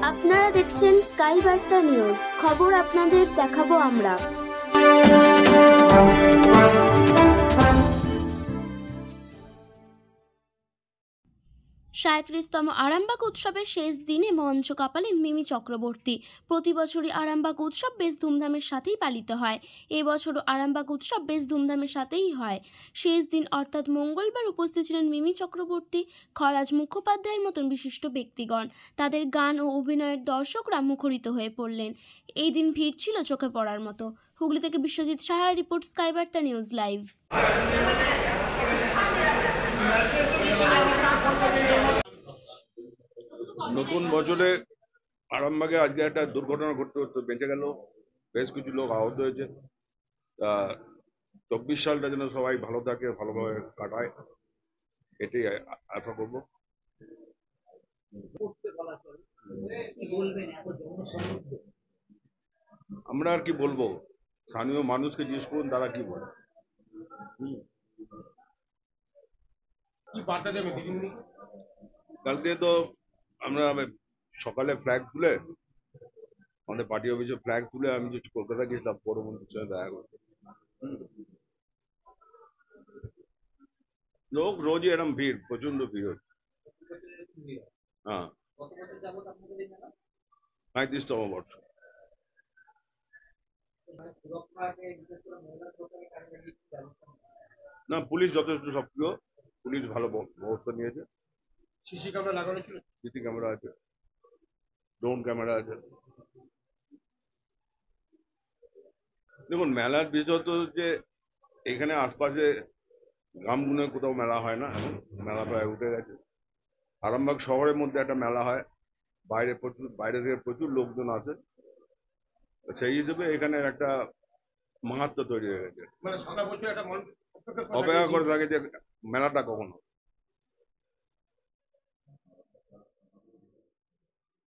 আপনারা দেখছেন স্কাই বার্তা নিউজ, খবর আপনাদের দেখাবো আমরা। 37তম আরামবাগ উৎসবের শেষ দিনে মঞ্চ কাঁপালেন মিমি চক্রবর্তী। প্রতি বছরই আরামবাগ উৎসব বেশ ধুমধামের সাথেই পালিত হয়। এবছরও আরামবাগ উৎসব বেশ ধুমধামের সাথেই হয়। শেষ দিন অর্থাৎ মঙ্গলবার উপস্থিত ছিলেন মিমি চক্রবর্তী, খরাজ মুখোপাধ্যায়ের মতন বিশিষ্ট ব্যক্তিগণ। তাদের গান ও অভিনয়ের দর্শকরা মুখরিত হয়ে পড়লেন। এই দিন ভিড় ছিল চোখে পড়ার মতো। হুগলি থেকে বিশ্বজিৎ সাহার রিপোর্ট, স্কাই বার্তা নিউজ লাইভ। নতুন বছরে আরামবাগে আজকে একটা দুর্ঘটনা ঘটতে ঘটতে বেঁচে গেল, বেশ কিছু লোক আহত হয়েছে। তা 24 সালটা যেন সবাই ভালো থাকে, ভালোভাবে কাটায়, এটাই আশা করবো। আমরা আর কি বলবো, স্থানীয় মানুষকে জিজ্ঞেস করুন তারা কি বলে। কালকে তো আমরা সকালে ফ্ল্যাগ তুলে, আমাদের পার্টি অফিসে ফ্ল্যাগ তুলে আমি যে কলকাতা গেছিলাম পৌরমন্ত্রীর সঙ্গে দেখা করতে। লোক রোজই এরকম ভিড়, প্রচন্ড ভিড় হচ্ছে। হ্যাঁ, 35তম বর্ষ। না, পুলিশ যথেষ্ট সক্রিয়, পুলিশ ভালো ব্যবস্থা নিয়েছে। সিসি ক্যামেরা লাগানো ছিল, সিসি ক্যামেরা আছে, ড্রোন ক্যামেরা আছে। দেখুন, মেলার বিষয় তো যে এখানে আশপাশে গ্রামগুলো কোথাও মেলা হয় না, এখন মেলা প্রায় উঠে গেছে। আরামবাগ শহরের মধ্যে একটা মেলা হয়, বাইরে থেকে প্রচুর লোকজন আসে, সেই হিসেবে এখানে একটা মাহাত্ম্য তৈরি হয়ে গেছে। মানে সারা বছর একটা মানুষ অপেক্ষা করে থাকে যে মেলাটা কখন হবে।